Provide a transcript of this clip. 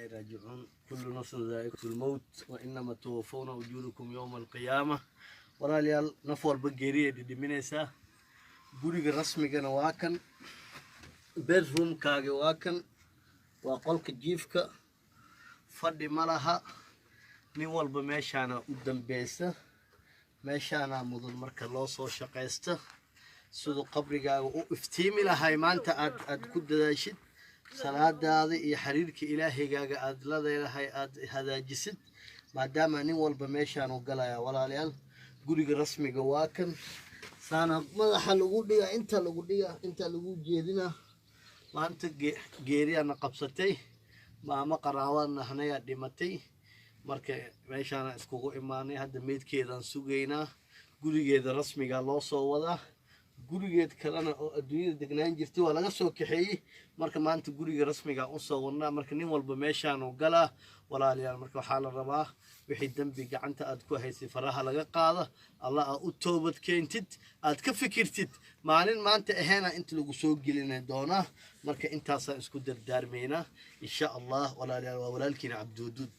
إليه راجعون كل نفس ذائقة الموت وإنما توفون أجوركم يوم القيامة ولا ليال نفور بجيرية دي منيسا بوري الرسمي كان واكن bedroom kaaga waa kan waa qolka jiifka fadhi malaha nin walba meeshaana u dambeeysa meeshaana mudan marka loo soo shaqeysto sidoo qabrigaaga u iftiimi lahay maanta aad ku dadaashid salaadaada iyo xiriirka ilaahigaaga aad la leedahay aad hagaajisid maadaama nin walba meeshaan u galaya walaalayaal guriga rasmiga waa kan saana madaxa lagu dhiga inta lagu jeedina maanta geeriyana qabsatay maama qaraabana hanaya dhimatay marka meeshaan iskugu imaanay hadda meedkeedan sugeynaa gurigeeda rasmiga loo soo wadaa gurigeed kalena oo adduunyada degnaan jirtay waa laga soo kaxeeyay marka maanta guriga rasmiga u soo wadnaa marka nin walba meeshaan u galaa walaalayaal marka waxa la rabaa wixii dambi gacanta aad ku haysay faraha laga qaado Allah u toobad keentid aad ka fikirtid maalin maanta aheena inta lagu soo gelinay doona marka intaas isku dardaarmeena insha Allah walaalayaal walaalkiina Abduudud